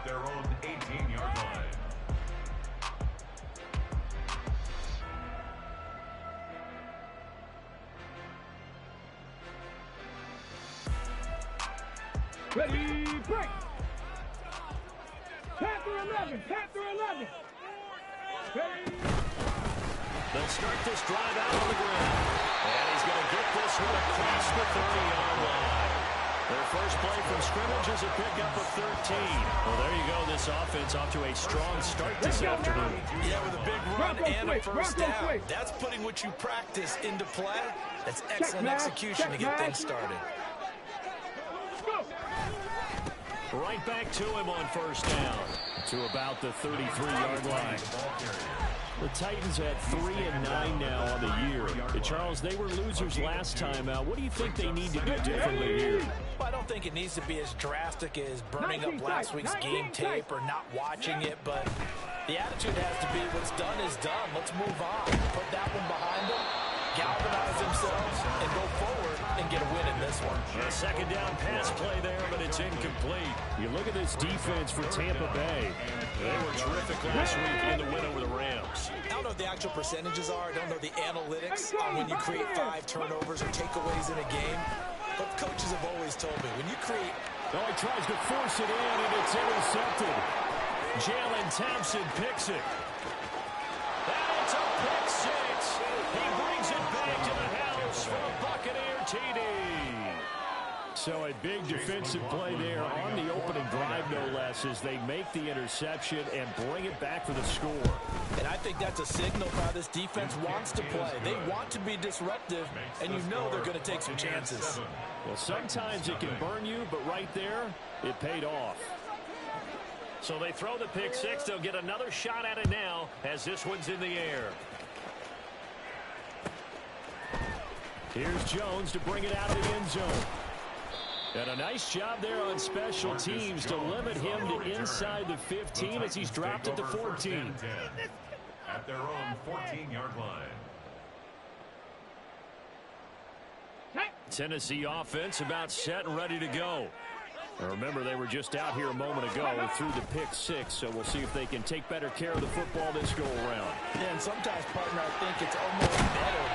their own 18-yard line. Ready, break! 10 through 11, 10 through 11. Ready. They'll start this drive out on the ground. And he's going to get this one across the 30-yard line. Their first play from scrimmage is a pickup of 13. Well, there you go. This offense off to a strong start this afternoon. Yeah, with a big run and a first down. That's putting what you practice into play. That's excellent execution to get things started. Right back to him on first down to about the 33-yard line. The Titans at 3-9 now on the year. Charles, they were losers last time out. What do you think they need to do differently here? Well, I don't think it needs to be as drastic as burning up last week's game tape or not watching it, but the attitude has to be what's done is done. Let's move on. Put that one behind them, galvanize themselves, and go forward and get a win in this one. A second down pass play there, but it's incomplete. You look at this defense for Tampa Bay. They were terrific last week in the win over the Rams. I don't know what the actual percentages are. I don't know the analytics on when you create 5 turnovers or takeaways in a game. But coaches have always told me, when you create... Oh, he tries to force it in, and it's intercepted. Jalen Thompson picks it. And it's a pick six. He brings it back to the house for a Buccaneer TD. So a big defensive play there on the opening drive, no less, as they make the interception and bring it back for the score. And I think that's a signal how this defense wants to play. They want to be disruptive, and you know they're going to take some chances. Well, sometimes it can burn you, but right there, it paid off. So they throw the pick six. They'll get another shot at it now as this one's in the air. Here's Jones to bring it out of the end zone. And a nice job there on special teams to limit him to inside the 15 as he's dropped it to 14. At their own 14-yard line. Tennessee offense about set and ready to go. Now remember, they were just out here a moment ago through the pick six, so we'll see if they can take better care of the football this go-around. Yeah, and sometimes, partner, I think it's almost better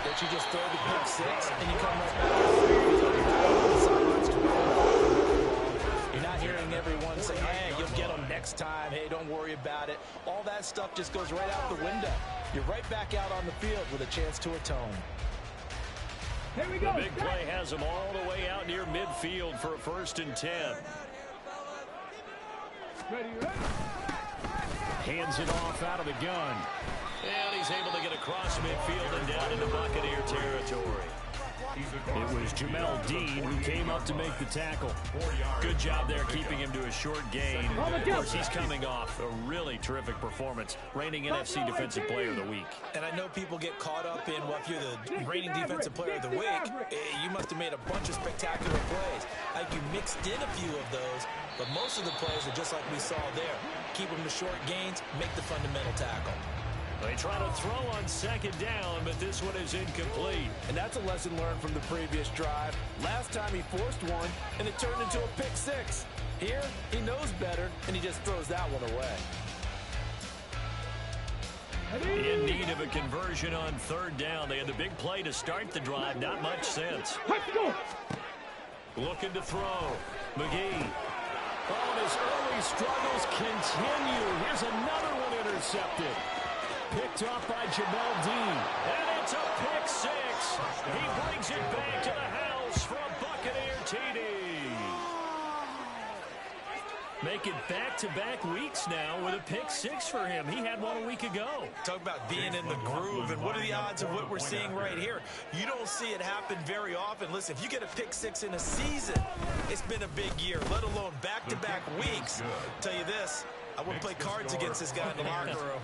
that you just throw the pick six and you come right back. You're not hearing everyone say, hey, you'll get them next time. Hey, don't worry about it. All that stuff just goes right out the window. You're right back out on the field with a chance to atone. Here we go. The big play has them all the way out near midfield for a 1st and 10. Ready. Hands it off out of the gun. And he's able to get across midfield and down into Buccaneer territory. It was Jamel Dean who came up to make the tackle. Good job there keeping him to a short gain. Of course, he's coming off a really terrific performance, reigning NFC Defensive Player of the Week. And I know people get caught up in, well, if you're the reigning Defensive Player of the Week, you must have made a bunch of spectacular plays. Like you mixed in a few of those, but most of the plays are just like we saw there. Keep them to short gains, make the fundamental tackle. They try to throw on second down, but this one is incomplete. And that's a lesson learned from the previous drive. Last time he forced one, and it turned into a pick six. Here, he knows better, and he just throws that one away. In need of a conversion on 3rd down. They had the big play to start the drive. Not much sense. Looking to throw. McGee. Oh, and his early struggles continue. Here's another one intercepted. Picked off by Jamel Dean. And it's a pick six. He brings it back to the house for a Buccaneer TD. Make it back-to-back weeks now with a pick six for him. He had one a week ago. Talk about being in the groove, and what are the odds of what we're seeing right here? You don't see it happen very often. Listen, if you get a pick six in a season, it's been a big year, let alone back-to-back weeks. I'll tell you this, I wouldn't play cards against this guy in the locker room.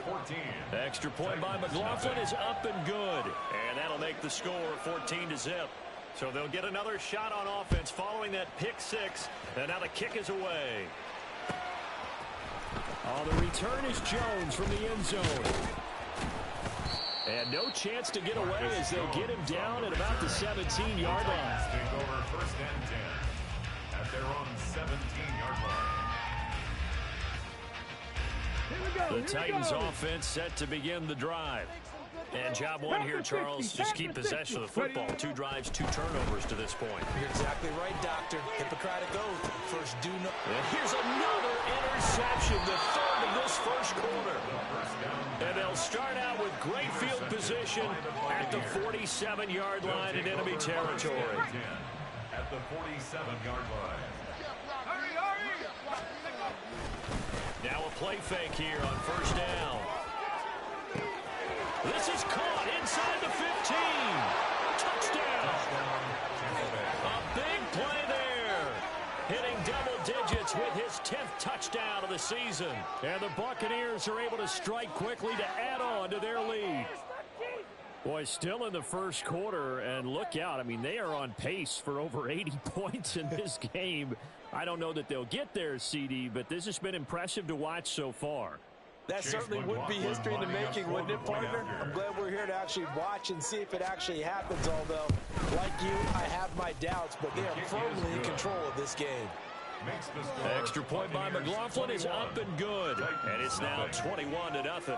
Extra point by McLaughlin is up and good. And that'll make the score 14-0. So they'll get another shot on offense following that pick six. And now the kick is away. Oh, the return is Jones from the end zone. And no chance to get away as they'll get him down at about the 17-yard line. Take over 1st and 10 at their own 17-yard line. The Titans offense set to begin the drive. And job one here, Charles, just keep possession of the football. 2 drives, 2 turnovers to this point. You're exactly right, Doctor. Hippocratic oath. First, do no. And here's another interception, the 3rd of this first quarter. And they'll start out with great field position at the 47-yard line in enemy territory. At the 47-yard line. Now a play fake here on first down. This is caught inside the 15. Touchdown. A big play there. Hitting double digits with his 10th touchdown of the season. And the Buccaneers are able to strike quickly to add on to their lead. Boy, still in the first quarter, and look out. I mean, they are on pace for over 80 points in this game. I don't know that they'll get there, CD, but this has been impressive to watch so far. That certainly would be history in the making, wouldn't it, partner? I'm glad we're here to actually watch and see if it actually happens, although, like you, I have my doubts, but they are firmly in control of this game. Extra point by McLaughlin is up and good, and it's now 21-0.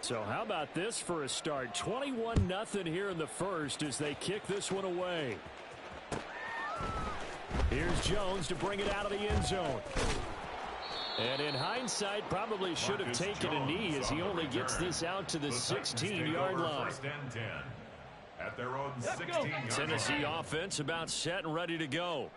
So how about this for a start? 21-0 here in the first as they kick this one away. Here's Jones to bring it out of the end zone. And in hindsight, probably should have taken a knee as he only gets this out to the 16-yard line. At their own 16-yard Tennessee offense about set and ready to go.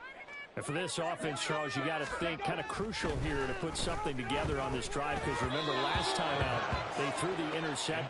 And for this offense, Charles, you got to think kind of crucial here to put something together on this drive, because remember last time out, they threw the interception.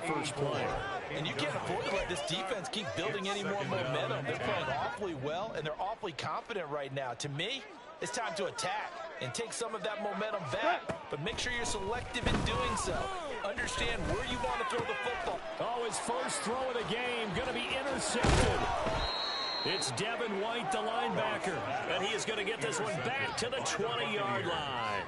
First play. And you can't afford to let this defense keep building any more momentum. They're playing awfully well, and they're awfully confident right now. To me, it's time to attack and take some of that momentum back, but make sure you're selective in doing so. Understand where you want to throw the football. Oh, his first throw of the game going to be intercepted. It's Devin White, the linebacker, and he is going to get this one back to the 20-yard line.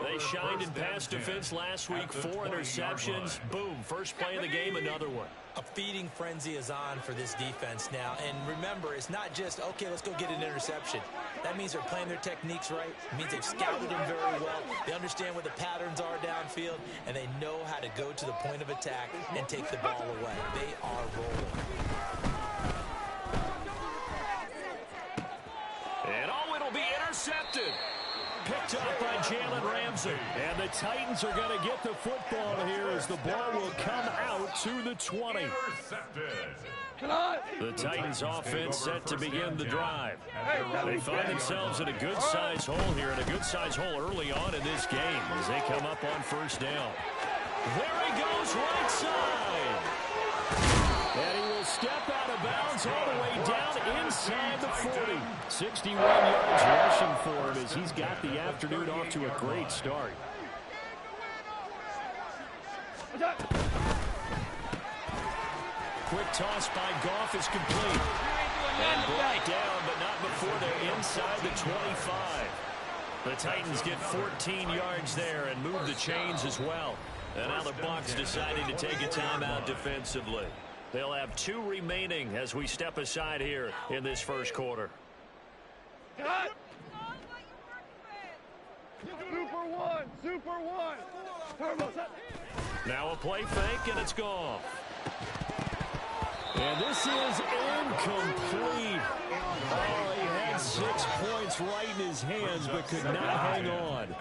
They shined in pass defense last week, 4 interceptions. Boom, first play of the game, another one. A feeding frenzy is on for this defense now. And remember, it's not just, okay, let's go get an interception. That means they're playing their techniques right. It means they've scouted them very well. They understand where the patterns are downfield, and they know how to go to the point of attack and take the ball away. They are rolling. And oh, it'll be intercepted. Picked up by Jalen Ramsey. And the Titans are going to get the football here as the ball will come out to the 20. The Titans offense set to begin the drive. They find themselves in a good-sized hole here, and a good-sized hole early on in this game as they come up on first down. There he goes, right side. And he will step out of bounds all the way down inside the 40. 61 yards rushing for him as he's got the afternoon off to a great start. Quick toss by Goff is complete. And brought down, but not before they're inside the 25. The Titans get 14 yards there and move the chains as well. And now the Bucs deciding to take a timeout defensively. They'll have 2 remaining as we step aside here in this first quarter. Super one. Now a play fake, and it's gone. And this is incomplete. Oh, he had 6 points right in his hands, but could not hang on.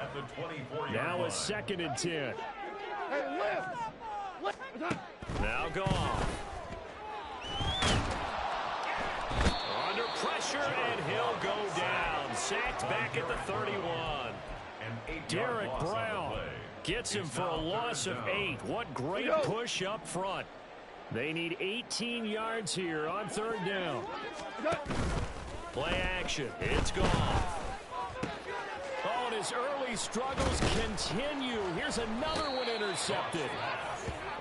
Now a 2nd and 10. Now gone. Under pressure, and he'll go down. Sacked back at the 31. Derek Brown gets him for a loss of 8. What great push up front. They need 18 yards here on 3rd down. Play action. It's gone. Oh, and his early struggles continue. Here's another one intercepted.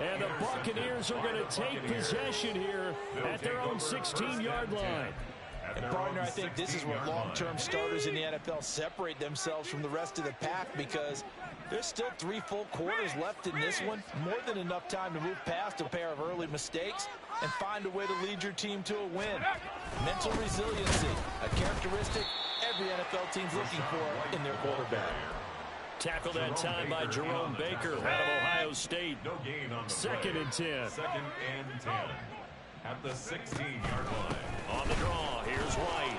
And the Buccaneers are going to take possession here at their own 16-yard line. And, partner, I think this is where long-term starters in the NFL separate themselves from the rest of the pack, because there's still 3 full quarters left in this one. More than enough time to move past a pair of early mistakes and find a way to lead your team to a win. Mental resiliency, a characteristic every NFL team's looking for in their quarterback. Tackled that time by Jerome Baker out of Ohio State. No gain on the 2nd and 10. 2nd and 10. At the 16-yard line. On the draw, here's White.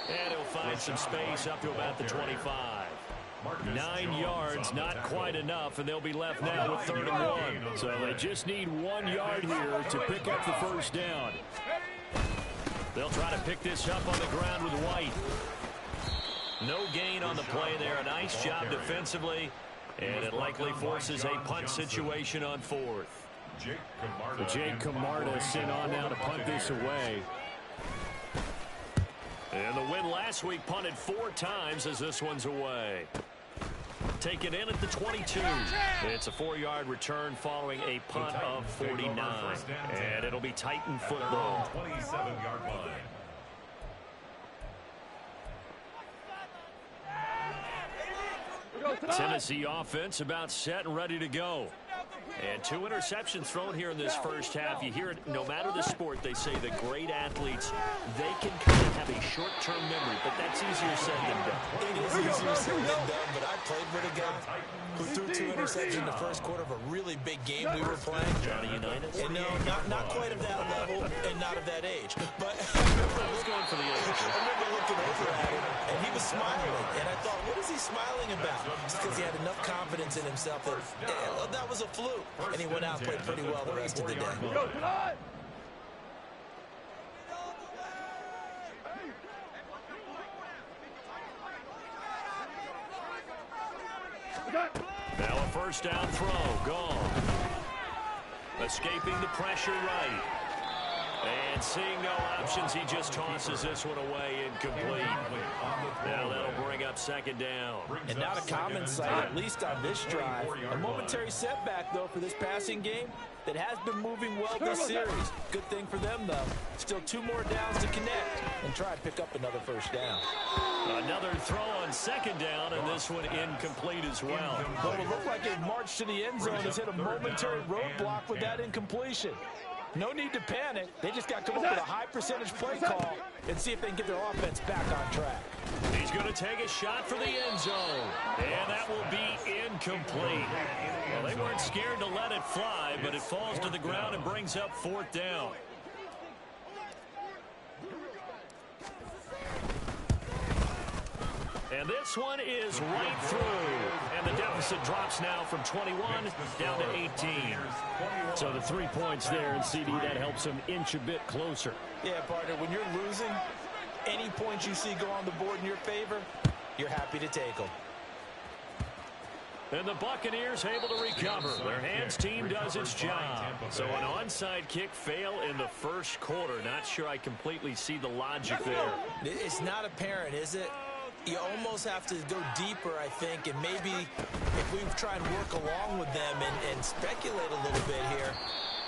And he'll find some space up to about the 25. 9 yards, not quite enough, and they'll be left now with 3rd and 1. So they just need 1 yard here to pick up the first down. They'll try to pick this up on the ground with White. No gain on the play there. A nice job defensively, and it likely forces a punt situation on 4th. Jake Camarda sent on now to punt this away. And the win last week punted 4 times as this one's away. Taken in at the 22. It's a 4-yard return following a punt of 49. And it'll be Titan football. 27-yard line. Tennessee offense about set and ready to go. And 2 interceptions thrown here in this first half. You hear it, no matter the sport, they say the great athletes, they can kind of have a short-term memory, but that's easier said than done. It is easier said than done, but I played with a guy who threw 2 interceptions in the first quarter of a really big game we were playing. Johnny Unitas? And no, not quite of that level and not of that age. But I was going for the age. I remember looking over at him, and he was smiling. And I thought, what is he smiling about? Just because he had enough confidence in himself that that was a fluke. And he went out and played pretty well the rest of the day. Now a first down throw. Gone. Escaping the pressure right. And seeing no options, he just tosses this one away incomplete. Now that'll bring up 2nd down. And not a common sight, at least on this drive. A momentary setback, though, for this passing game that has been moving well this series. Good thing for them, though. Still 2 more downs to connect and try to pick up another first down. Another throw on 2nd down, and this one incomplete as well. But it looked like a march to the end zone has hit a momentary roadblock with that incompletion. No need to panic. They just got to come up with a high percentage play call and see if they can get their offense back on track. He's going to take a shot for the end zone. And that will be incomplete. Well, they weren't scared to let it fly, but it falls to the ground and brings up 4th down. And this one is right through. And the deficit drops now from 21 down to 18. So the 3 points there, and CD, that helps them inch a bit closer. Yeah, partner, when you're losing, any points you see go on the board in your favor, you're happy to take them. And the Buccaneers able to recover. Their hands team does its job. So an onside kick fail in the first quarter. Not sure I completely see the logic there. It's not apparent, is it? You almost have to go deeper, I think, and maybe if we try and work along with them and speculate a little bit here,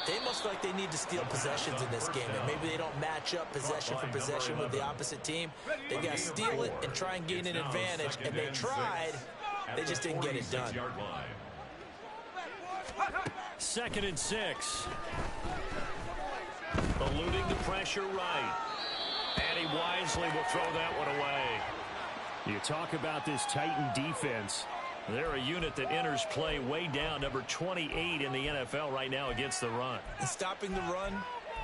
they must feel like they need to steal possessions in this game, and maybe they don't match up possession for possession with the opposite team. They got to steal it and try and gain an advantage, and they tried. They just didn't get it done. 2nd and 6. Eluding the pressure right. And he wisely will throw that one away. You talk about this Titan defense. They're a unit that enters play way down, number 28 in the NFL right now against the run. And stopping the run,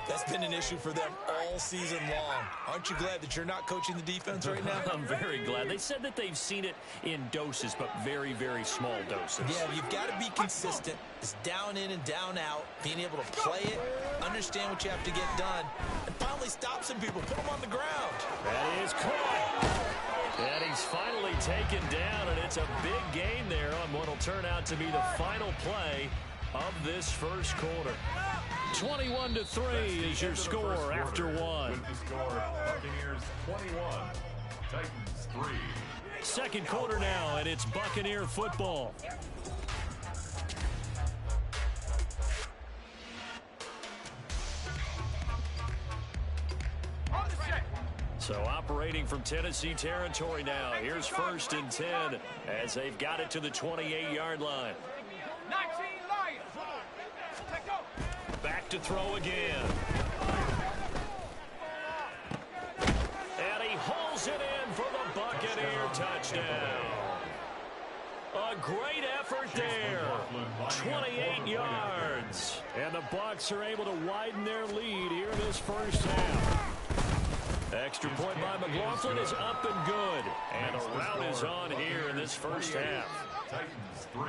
that's been an issue for them all season long. Aren't you glad that you're not coaching the defense right now? I'm very glad. They said that they've seen it in doses, but very, very small doses. Yeah, you've got to be consistent. It's down in and down out, being able to play it, understand what you have to get done, and finally stop some people, put them on the ground. That is caught. And he's finally taken down, and it's a big game there on what will turn out to be the final play of this first quarter. 21-3 is your score after one. With the score, Buccaneers 21, Titans 3. Second quarter now, and it's Buccaneer football. So operating from Tennessee territory now. Here's 1st and 10 as they've got it to the 28-yard line. Back to throw again. And he hauls it in for the Buccaneer touchdown. A great effort there. 28 yards. And the Bucs are able to widen their lead here in this first half. Extra point by McLaughlin is up and good. And a rout is on here in this first half. Titans 3.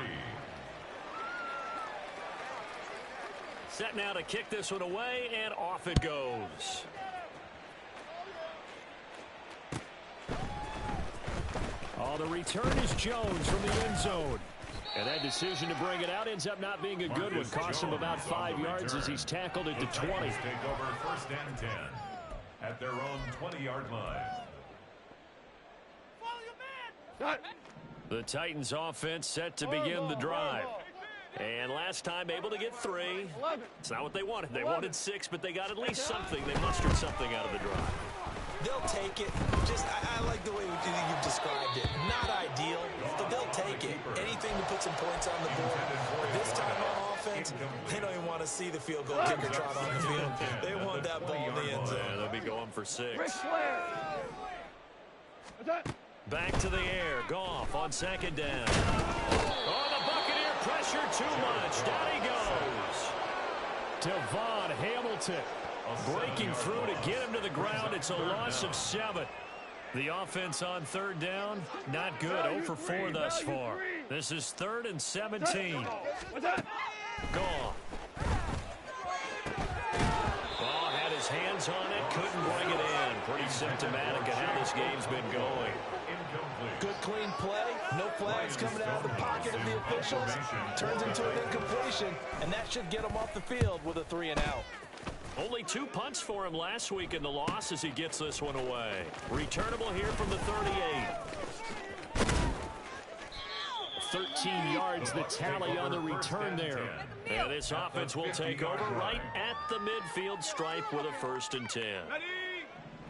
Set now to kick this one away, and off it goes. Oh, the return is Jones from the end zone. And that decision to bring it out ends up not being a good one. Cost him about 5 yards as he's tackled at the 20. Take over 1st and 10 at their own 20-yard line. The Titans offense set to begin the drive. And last time able to get 3. It's not what they wanted. They wanted 6, but they got at least something. They mustered something out of the drive. They'll take it. I like the way you've described it. Not ideal, but they'll take it. Anything to put some points on the board. But this time on offense, they don't even want to see the field goal kicker trot on the field. They want that ball in the end zone. Yeah, they'll be going for 6. Back to the air. Goff on 2nd down. Oh, the Buccaneer pressure too much. Down he goes. Devon Hamilton breaking through to get him to the ground. It's a loss of 7. The offense on 3rd down, not good. 0 for 4 thus far. This is 3rd and 17. Goff. Oh, had his hands on it, couldn't bring it in. Pretty symptomatic of how this game's been going. Good clean play. No flags coming out of the pocket of the officials. Turns into an incompletion, and that should get him off the field with a 3 and out. Only 2 punts for him last week in the loss as he gets this one away. Returnable here from the 38. 13 yards the tally on the return there. And this offense will take over right at the midfield stripe with a 1st and 10.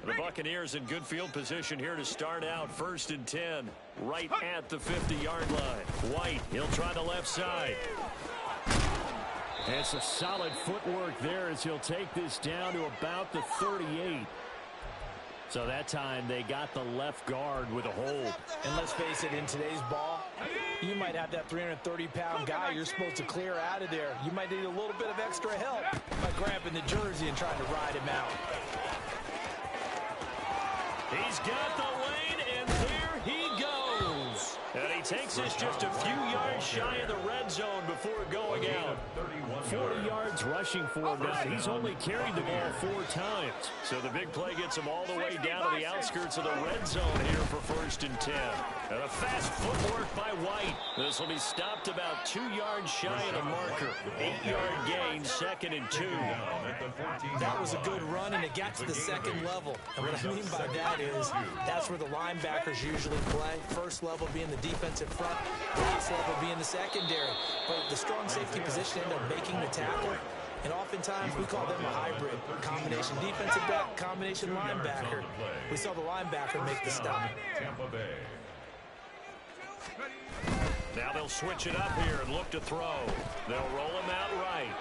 The Buccaneers in good field position here to start out. 1st and 10 right at the 50-yard line. White, he'll try the left side. It's a solid footwork there as he'll take this down to about the 38. So that time they got the left guard with a hold. And let's face it, in today's ball, you might have that 330-pound guy you're supposed to clear out of there. You might need a little bit of extra help by grabbing the jersey and trying to ride him out. He's got the lane, and there he goes. And he takes us just a few yards shy of the red zone before going out. 40 yards rushing for him now. He's only carried the ball 4 times. So the big play gets him all the way down to the outskirts of the red zone here for 1st and 10. And a fast footwork by White. This will be stopped about 2 yards shy of the marker. 8-yard gain, 2nd and 2. That was a good run, and it got to the 2nd level. And what I mean by that is that's where the linebackers usually play. First level being the defensive front, base level being the secondary. But the strong safety position ended up making the tackle. And oftentimes we call them a hybrid. Combination defensive back, combination linebacker. We saw the linebacker make the stop. Now they'll switch it up here and look to throw. They'll roll him out right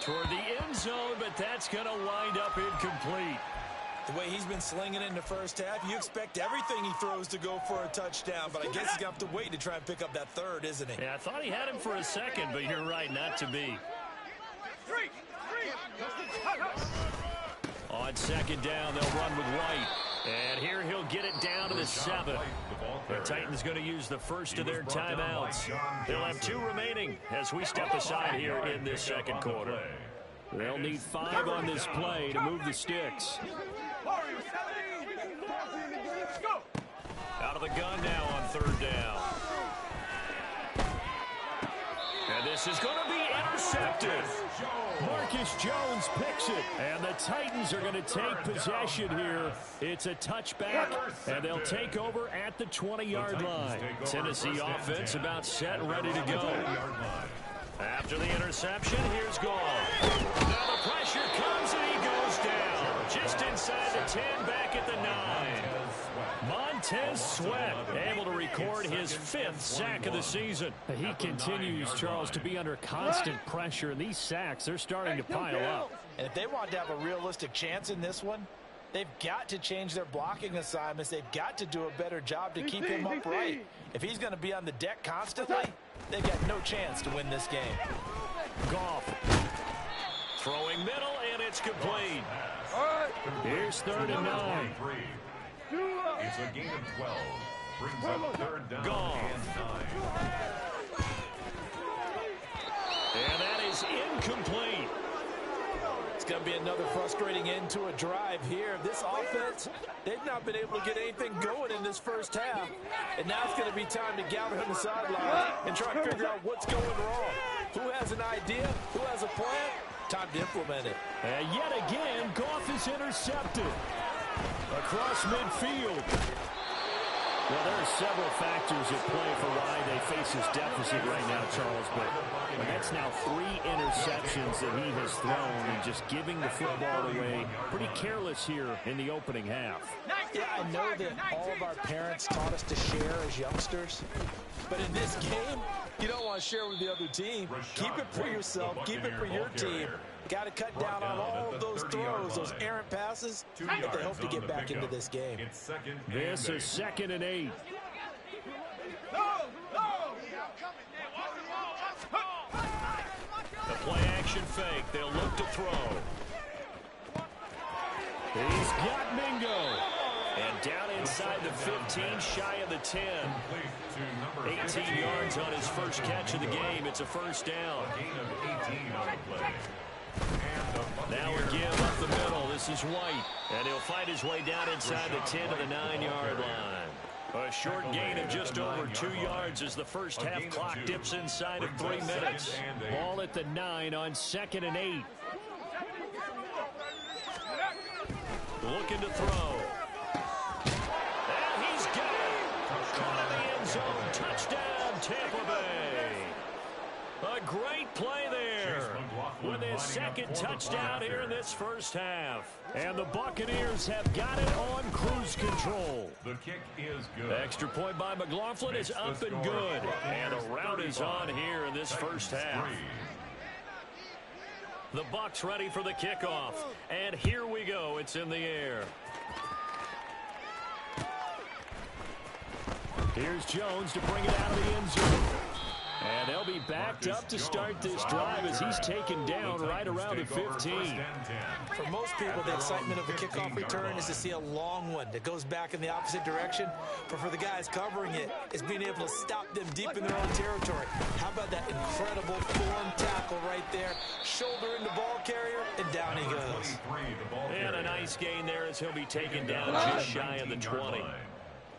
toward the end zone, but that's going to wind up incomplete. The way he's been slinging it in the first half, you expect everything he throws to go for a touchdown, but I guess he's going to have to wait to try and pick up that 3rd, isn't he? Yeah, I thought he had him for a second, but you're right, not to be. On 2nd down, they'll run with White. And here he'll get it down to the 7. The Titans going to use the first of their timeouts. They'll have 2 remaining as we step aside here in this 2nd quarter. They'll need 5 on this play to move the sticks. Out of the gun now on 3rd down. And This is going to be intercepted. Marcus Jones picks it, and the Titans are going to take possession here. It's a touchback, and they'll take over at the 20-yard line. Tennessee offense about set and ready to go. After the interception, here's Goff. Now the pressure comes, and he goes down. Just inside the 10, back at the 9. Montez Sweat able to record his 5th sack of the season. He continues, Charles, to be under constant pressure, and these sacks, they're starting to pile up. And if they want to have a realistic chance in this one, they've got to change their blocking assignments. They've got to do a better job to keep him upright. If he's going to be on the deck constantly, they've got no chance to win this game. Goff throwing middle, and it's complete. Here's 3rd and 9. It's a gain of 12. Brings up 3rd down and 9. And that is incomplete. It's going to be another frustrating end to a drive here. This offense, they've not been able to get anything going in this first half. And now it's going to be time to gather on the sideline and try to figure out what's going wrong. Who has an idea? Who has a plan? Time to implement it. And yet again, Goff is intercepted. Across midfield. Well, there are several factors at play for why they face this deficit right now, Charles, but that's now 3 interceptions that he has thrown and just giving the football away. Pretty careless here in the opening half. Yeah, I know that all of our parents taught us to share as youngsters, but in this game, you don't want to share with the other team. Keep it for yourself. Keep it for your team. Got to cut down on all of those throws, those errant passes, if they hope to get back into this game. This is 2nd and 8. The play action fake. They'll look to throw. He's got Mingo. And down inside the 15, shy of the 10. 18 yards on his first catch of the game. It's a 1st down. Now a give up the middle. This is White. And he'll fight his way down inside the 10 to the 9-yard line. A short gain of just over 2 yards as the first half clock dips inside of 3 minutes. Ball at the 9 on 2nd and 8. Looking to throw. And he's got it. Caught in the end zone. Touchdown, Tampa Bay. A great play there with his 2nd touchdown here in this first half. And the Buccaneers have got it on cruise control. The kick is good. Extra point by McLaughlin is up and good. And the route is on here in this first half. The Bucs ready for the kickoff. And here we go. It's in the air. Here's Jones to bring it out of the end zone. And they'll be backed up to start this drive as he's taken down right around the 15. For most people, the excitement of a kickoff return is to see a long one that goes back in the opposite direction. But for the guys covering it, it's being able to stop them deep in their own territory. How about that incredible form tackle right there? Shoulder in the ball carrier, and down he goes. And a nice gain there as he'll be taken down just shy of the 20.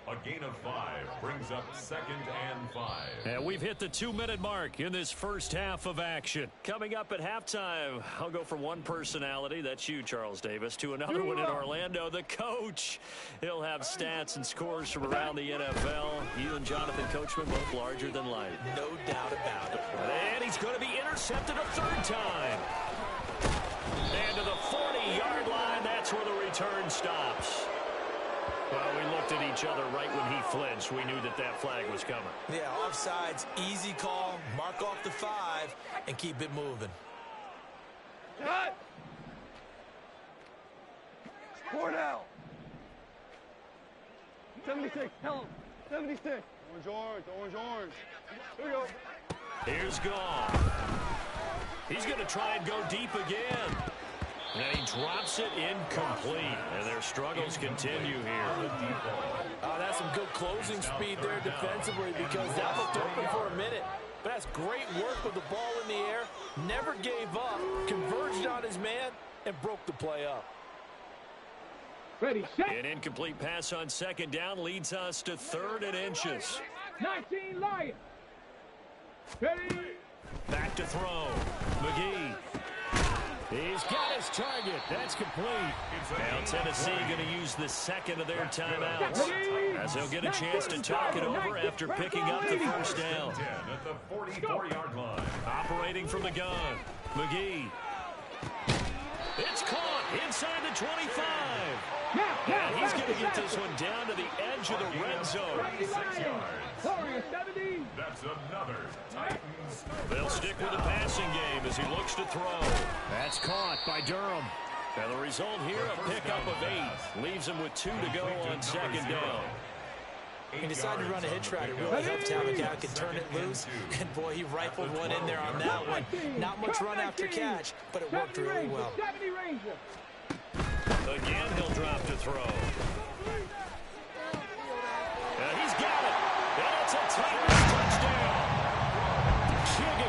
A gain of 5 brings up 2nd and 5. And we've hit the 2-minute mark in this first half of action. Coming up at halftime, I'll go from one personality, that's you, Charles Davis, to another one in Orlando, the coach. He'll have stats and scores from around the NFL. You and Jonathan Coachman both larger than life. No doubt about it. And he's going to be intercepted a 3rd time. And to the 40-yard line, that's where the return stops. Well, we looked at each other right when he flinched. We knew that that flag was coming. Yeah, offsides, easy call, mark off the 5, and keep it moving. Cut! Cornell! 76, tell him. 76. Orange. Here we go. Here's Goff. He's going to try and go deep again. And he drops it incomplete. And their struggles continue here. That's some good closing speed there defensively because that looked open for a minute. But that's great work with the ball in the air. Never gave up, converged on his man, and broke the play up. Ready, set. An incomplete pass on 2nd down leads us to 3rd and inches. 19 Lions. Ready, Back to throw. McGee. He's got his target. That's complete. Now Tennessee going to use the second of their timeouts, as they'll get a chance to talk it over after picking up the first down. At the 44-yard line. Operating from the gun. McGee. It's caught inside the 25. And he's going to get this one down to the edge of the red zone. 36 yards. That's another Titans. They'll stick with the passing game as he looks to throw. That's caught by Durham. And the result here, a pickup of 8. Leaves him with 2 to go on second down. He decided to run a hitch route. It really helped to have a guy who can turn it loose. And, boy, he rifled one in there on that one. Not much run after catch, but it worked really well. Again, he'll drop to throw. He's got it. And it's a Titans touchdown. Chigga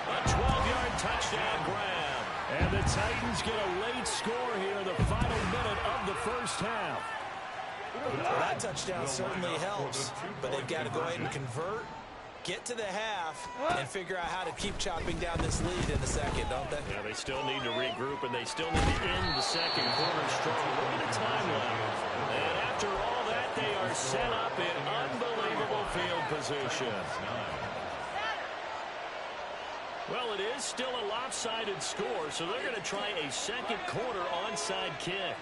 a 12-yard touchdown grab. And the Titans get a late score here in the final minute of the first half. Well, that touchdown certainly helps, but they've got to go ahead and convert, get to the half, and figure out how to keep chopping down this lead in the second, don't they? Yeah, they still need to regroup, and they still need to end the second quarter strong. Look at the time left. And after all that, they are set up in unbelievable field position. Well, it is still a lopsided score, so they're going to try a second quarter onside kick.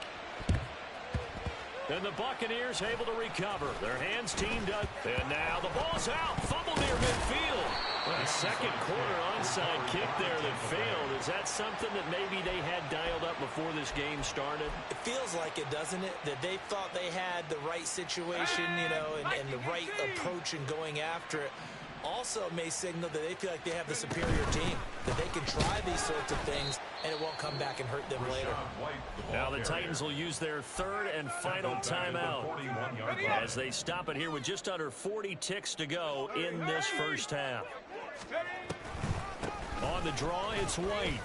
And the Buccaneers able to recover. Their hands teamed up. And now the ball's out. Fumble near midfield. A second quarter onside kick there that failed. Is that something that maybe they had dialed up before this game started? It feels like it, doesn't it? That they thought they had the right situation, you know, and the right approach in going after it. Also may signal that they feel like they have the superior team, that they can try these sorts of things, and it won't come back and hurt them later. Now the Titans will use their third and final timeout as they stop it here with just under 40 ticks to go in this first half. On the draw, it's White.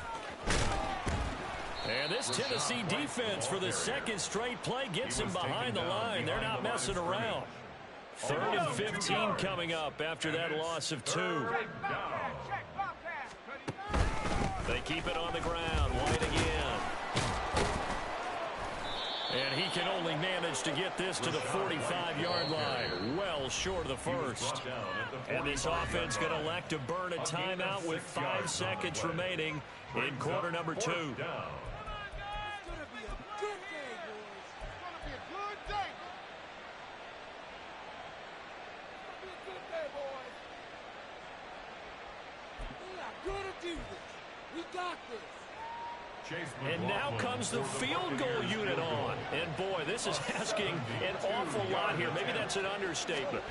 And this Tennessee defense for the second straight play gets him behind the line. They're not messing around. 3rd and 15 coming up after that loss of 2. They keep it on the ground. White again. And he can only manage to get this to the 45-yard line. Well short of the first. And this offense going to elect to burn a timeout with 5 seconds remaining in quarter number 2. And now comes the field goal unit on. And, boy, this is asking an awful lot here. Maybe that's an understatement.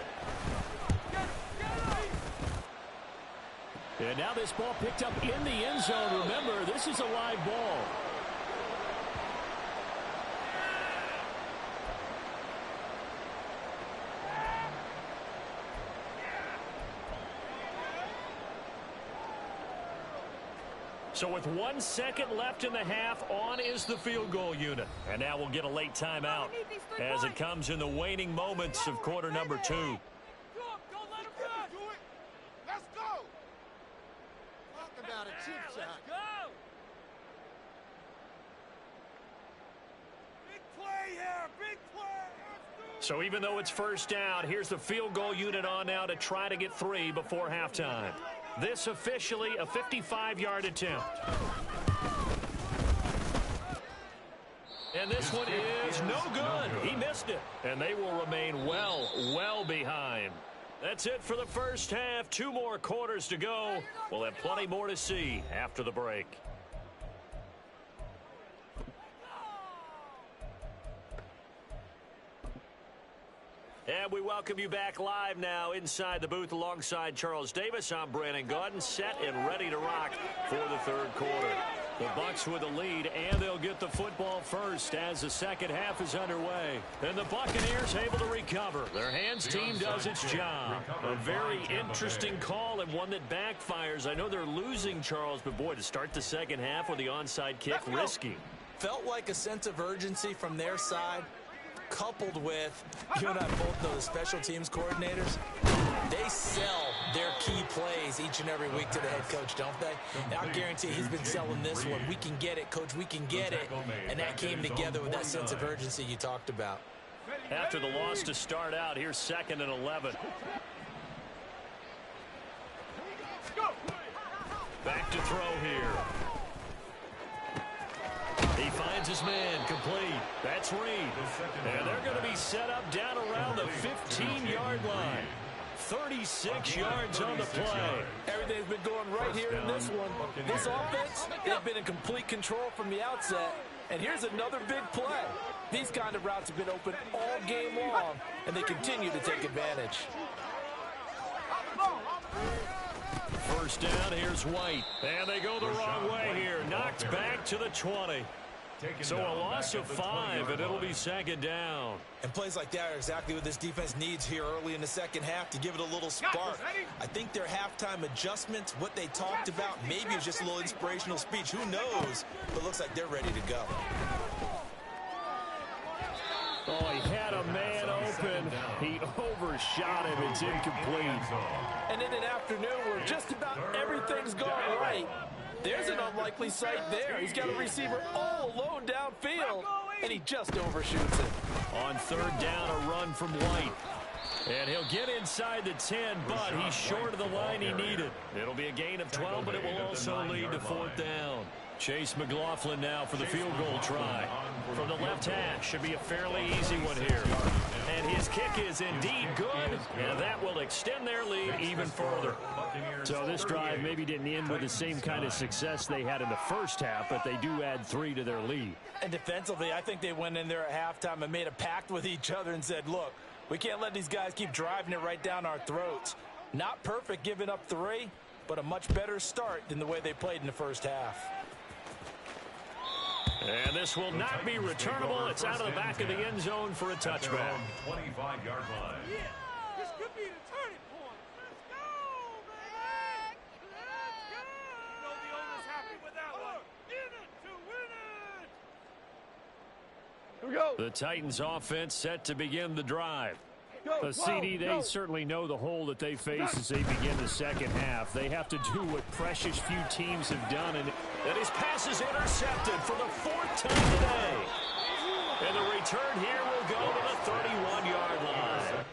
And now this ball picked up in the end zone. Remember, this is a live ball. So with 1 second left in the half, on is the field goal unit. And now we'll get a late timeout as it comes in the waning moments of quarter number 2. Don't let him run. Do it. Let's go. Talk about a chip shot. Let's go. Big play here. Big play. So even though it's first down, here's the field goal unit on now to try to get 3 before halftime. This officially a 55-yard attempt. And this one is no good. He missed it. And they will remain well behind. That's it for the first half. 2 more quarters to go. We'll have plenty more to see after the break. And we welcome you back live now inside the booth alongside Charles Davis. I'm Brandon Gaudin, set and ready to rock for the third quarter. The Bucs with a lead, and they'll get the football first as the second half is underway. And the Buccaneers able to recover. Their hands team does its job. A very interesting call and one that backfires. I know they're losing, Charles, but boy, to start the second half with the onside kick, risky. Felt like a sense of urgency from their side, coupled with, you and I both know the special teams coordinators, they sell their key plays each and every week to the head coach, don't they? And I guarantee he's been selling this one. We can get it, coach, we can get it. And that came together with that sense of urgency you talked about. After the loss to start out, here's 2nd and 11. Back to throw here. He finds his man, complete. That's Reed. And they're going to be set up down around the 15-yard line. 36 yards on the play. Everything's been going right here in this one. This offense, they've been in complete control from the outset. And here's another big play. These kind of routes have been open all game long, and they continue to take advantage. First down, here's White. And they go the wrong way here. Knocked back to the 20. So a loss of 5, and it'll be 2nd down. And plays like that are exactly what this defense needs here early in the second half to give it a little spark. I think their halftime adjustments, what they talked about, maybe it was just a little inspirational speech. Who knows? But it looks like they're ready to go. Oh, he had a man open. He overshot him. It's incomplete. And in an afternoon where just about everything's going right, there's an unlikely sight there. He's got a receiver all alone downfield, and he just overshoots it. On 3rd down, a run from White. And he'll get inside the 10, but he's short of the line he needed. It'll be a gain of 12, but it will also lead to 4th down. Chase McLaughlin now for the field goal try. From the left hash, should be a fairly easy one here. And his kick is indeed good, and that will extend their lead even further. So this drive maybe didn't end with the same kind of success they had in the first half, but they do add 3 to their lead. And defensively, I think they went in there at halftime and made a pact with each other and said, look, we can't let these guys keep driving it right down our throats. Not perfect giving up 3, but a much better start than the way they played in the first half. And this will not be returnable. It's out of the back of the end zone for a touchback. 25-yard line. Yeah, this could be the turning point. Let's go, man. Let's go. You know the owner's happy with that one. In it to win it. Here we go. The Titans offense set to begin the drive. A CD, they certainly know the hole that they face as they begin the second half. They have to do what precious few teams have done. And his pass is intercepted for the 4th time today. And the return here will go to the 31-yard line.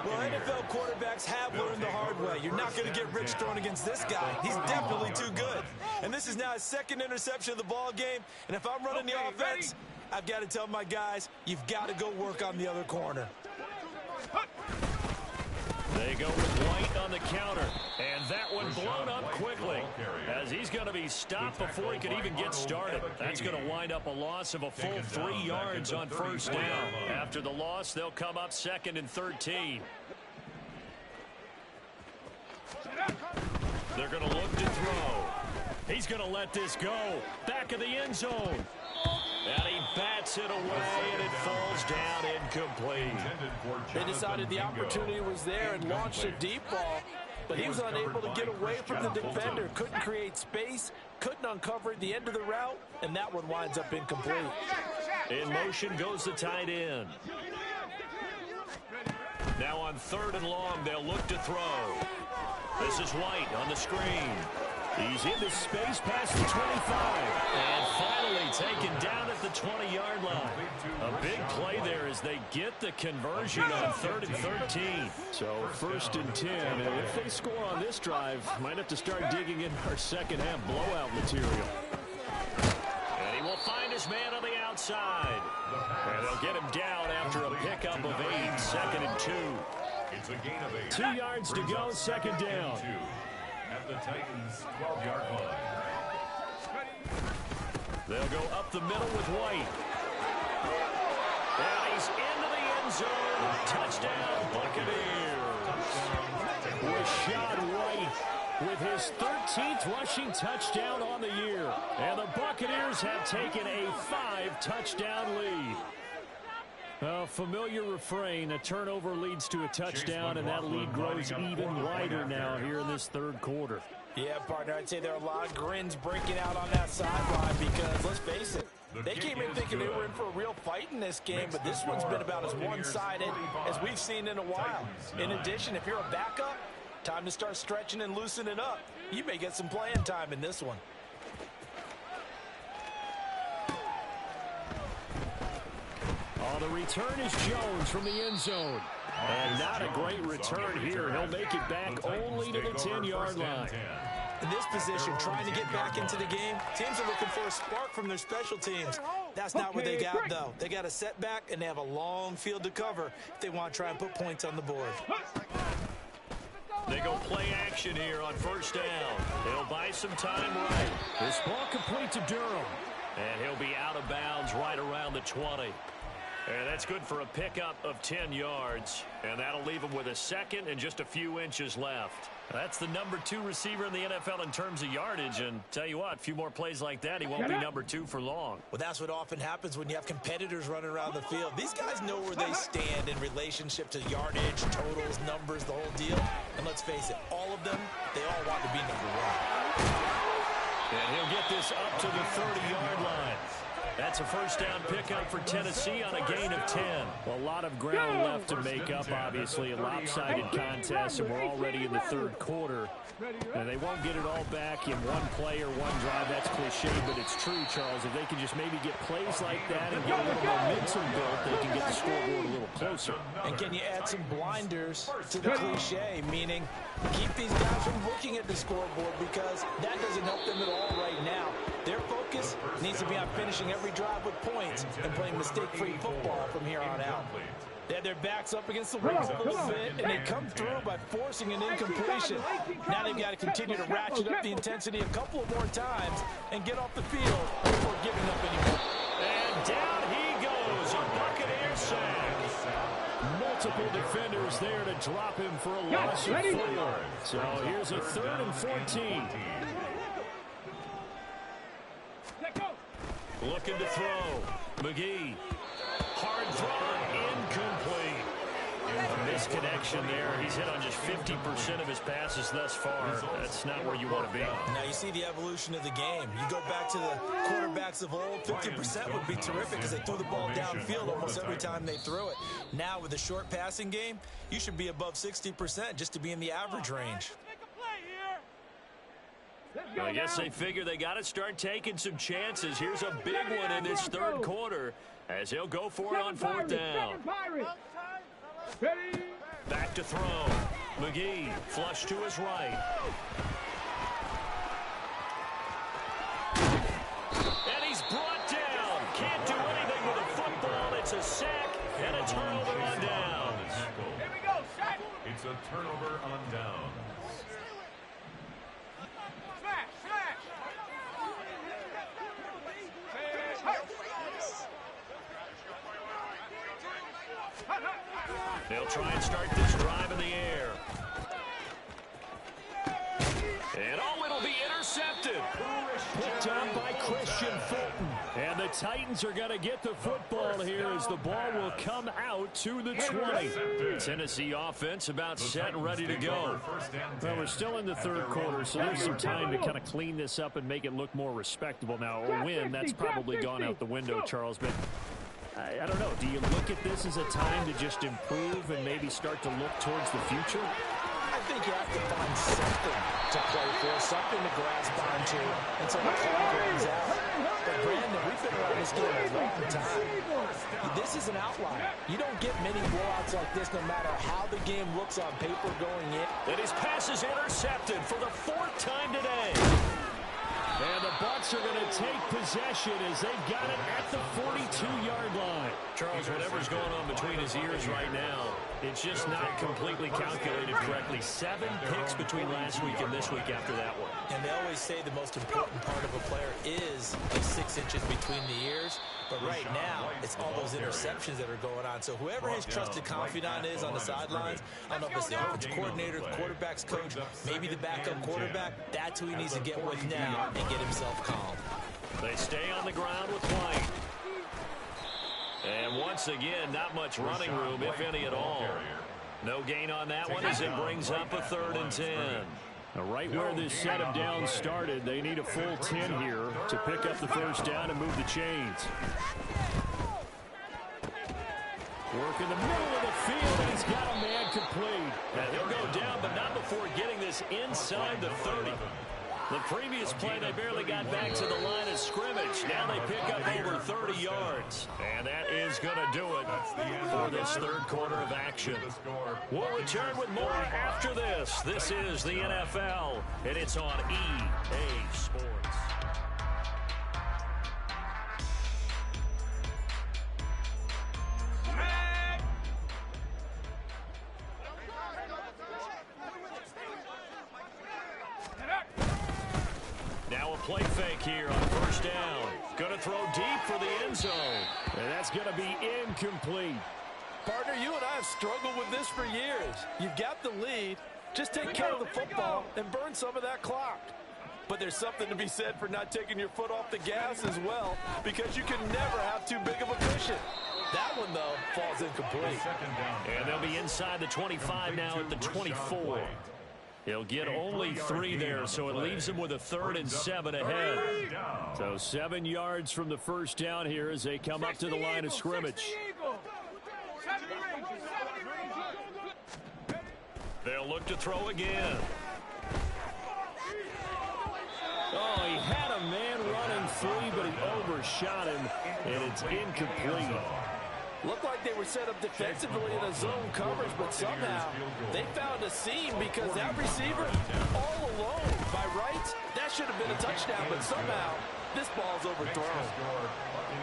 Well, NFL quarterbacks have learned the hard way. You're not going to get rich throwing against this guy. He's definitely too good. And this is now his 2nd interception of the ball game. And if I'm running the offense, I've got to tell my guys, you've got to go work on the other corner. They go with White on the counter. And that one blown up quickly as he's going to be stopped before he could even get started. That's going to wind up a loss of a full 3 yards on 1st down. After the loss, they'll come up 2nd and 13. They're going to look to throw. He's going to let this go. Back of the end zone. And he bats it away, and it falls down incomplete. They decided the opportunity was there and launched a deep ball, but he was unable to get away from the defender. Couldn't create space, couldn't uncover the end of the route, and that one winds up incomplete. In motion goes the tight end. Now on 3rd and long, they'll look to throw. This is White on the screen. He's into space past the 25. And finally taken down at the 20-yard line. A big play there as they get the conversion on 3rd and 13. So 1st and 10. And if they score on this drive, might have to start digging in our second half blowout material. And he will find his man on the outside. And they'll get him down after a pickup of 8. 2nd and 2. It's a gain of 8. 2 yards to go, 2nd down. At the Titans' 12-yard line. They'll go up the middle with White. And he's into the end zone. Touchdown, Buccaneers. Rashad White with his 13th rushing touchdown on the year. And the Buccaneers have taken a 5-touchdown lead. A familiar refrain, a turnover leads to a touchdown, and that lead grows even wider now here in this third quarter. Yeah, partner, I'd say there are a lot of grins breaking out on that sideline because, let's face it, they came in thinking they were in for a real fight in this game, but this one's been about as one-sided as we've seen in a while. In addition, if you're a backup, time to start stretching and loosening up. You may get some playing time in this one. Oh, the return is Jones from the end zone. And not a great return here. He'll make it back only to the 10-yard line. In this position, trying to get back into the game, teams are looking for a spark from their special teams. That's not what they got, though. They got a setback, and they have a long field to cover if they want to try and put points on the board. They go play action here on first down. They'll buy some time right. This ball complete to Durham. And he'll be out of bounds right around the 20. And that's good for a pickup of 10 yards. And that'll leave him with a second and just a few inches left. That's the number 2 receiver in the NFL in terms of yardage. And tell you what, a few more plays like that, he won't be number 2 for long. Well, that's what often happens when you have competitors running around the field. These guys know where they stand in relationship to yardage, totals, numbers, the whole deal. And let's face it, all of them, they all want to be number 1. And he'll get this up to the 30-yard line. That's a first down pickup for Tennessee on a gain of 10. Well, a lot of ground left to make up, obviously. A lopsided contest, and we're already in the third quarter. And they won't get it all back in one play or one drive. That's cliche, but it's true, Charles. If they can just maybe get plays like that and get a little momentum built, they can get the scoreboard a little closer. And can you add some blinders to the cliche, meaning keep these guys from looking at the scoreboard because that doesn't help them at all right now. Their focus needs to be on finishing every drive with points and playing mistake-free football from here on out. They had their backs up against the ropes a little bit, and they come through by forcing an incompletion. Now they've got to continue to ratchet up the intensity a couple of more times and get off the field before giving up anymore. And down he goes, a Buccaneer sack. Multiple defenders there to drop him for a loss of 4. So here's a 3rd and 14. Looking to throw. McGee. Hard throw. Incomplete. A misconnection there. He's hit on just 50% of his passes thus far. That's not where you want to be. Now you see the evolution of the game. You go back to the quarterbacks of old, 50% would be terrific because they threw the ball downfield almost every time they threw it. Now with a short passing game, you should be above 60% just to be in the average range. I guess they figure they got to start taking some chances. Here's a big one in this third quarter as he'll go for it on 4th down. Back to throw. McGee flush to his right. And he's brought down. Can't do anything with a football. It's a sack and a turnover on downs. Here we go, sack. It's a turnover on downs. They'll try and start this drive in the air. And it'll be intercepted. Picked up by Christian Fulton. And the Titans are going to get the football here as the ball will come out to the 20. Tennessee offense about set and ready to go. Well, we're still in the third quarter, so there's some time to kind of clean this up and make it look more respectable. Now, a win, that's probably gone out the window, Charles, but I don't know. Do you look at this as a time to just improve and maybe start to look towards the future? I think you have to find something to play for, something to grasp onto until the clock runs out. But Brandon, we've been around this game a long time. This is an outlier. You don't get many blowouts like this no matter how the game looks on paper going in. And his pass is intercepted for the 4th time today. And the Bucs are going to take possession as they've got it at the 42-yard line. Charles, whatever's going on between his ears right now, it's just not completely calculated correctly. 7 picks between last week and this week after that one. And they always say the most important part of a player is those 6 inches between the ears. But right now, it's all those interceptions that are going on. So whoever his trusted confidant is on the sidelines, I don't know if it's the offensive coordinator, the quarterback's coach, maybe the backup quarterback, that's who he needs to get with now and get himself calm. They stay on the ground with White. And once again, not much running room, if any at all. No gain on that one as it brings up a 3rd and 10. Now, right where this set of downs started, they need a full 10 here to pick up the first down and move the chains. Work in the middle of the field, and he's got a man complete. Now, he'll go down, but not before getting this inside the 30. The previous play, they barely got back to the line of scrimmage. Now they pick up over 30 yards. And that is going to do it for this 3rd quarter of action. We'll return with more after this. This is the NFL, and it's on EA Sports. Now a play fake here on 1st down. Going to throw deep for the end zone. And that's going to be incomplete. Partner, you and I have struggled with this for years. You've got the lead. Just take care of the football and burn some of that clock. But there's something to be said for not taking your foot off the gas as well, because you can never have too big of a cushion. That one, though, falls incomplete. And they'll be inside the 25 now at the 24. He'll get only 3 there, so it leaves him with a 3rd and 7 ahead. So 7 yards from the first down here as they come up to the line of scrimmage. They'll look to throw again. Oh, he had a man running free, but he overshot him, and it's incomplete. Looked like they were set up defensively in a zone coverage, but somehow they found a seam because that receiver all alone. By rights, that should have been a touchdown, but somehow this ball's overthrown.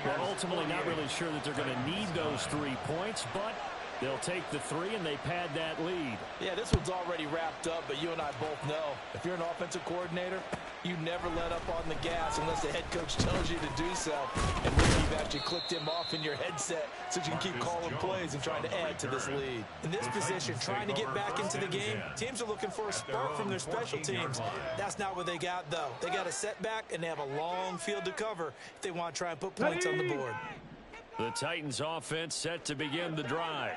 Well, ultimately not really sure that they're going to need those 3 points, but they'll take the 3 and they pad that lead. Yeah, this one's already wrapped up, but you and I both know if you're an offensive coordinator, you never let up on the gas unless the head coach tells you to do so. And maybe you've actually clicked him off in your headset so you can keep calling plays and trying to add to this lead. In this position, trying to get back into the game, teams are looking for a spark from their special teams. That's not what they got, though. They got a setback, and they have a long field to cover if they want to try and put points on the board. The Titans offense set to begin the drive.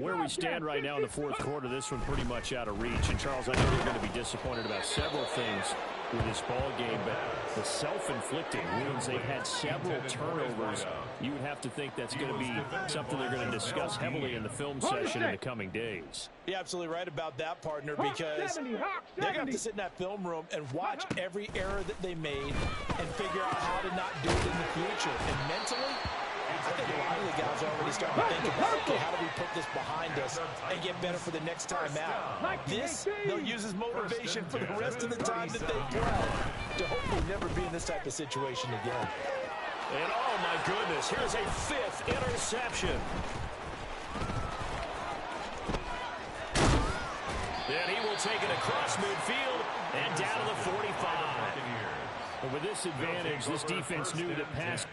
Where we stand right now in the 4th quarter, this one pretty much out of reach. And, Charles, I know you're going to be disappointed about several things with this ball game, but the self-inflicted wounds, they've had several turnovers. You would have to think that's going to be something they're going to discuss heavily in the film session in the coming days. You're absolutely right about that, partner, because they're going to have to sit in that film room and watch every error that they made and figure out how to not do it in the future. And mentally, I think a lot of the guys are already starting to think about, okay, how do we put this behind us and get better for the next time out? This, they'll use as motivation for the rest of the time that they play to hopefully never be in this type of situation again. And, oh, my goodness, here's a 5th interception. Then he will take it across midfield and down to the 45. And with this advantage, this defense knew that pass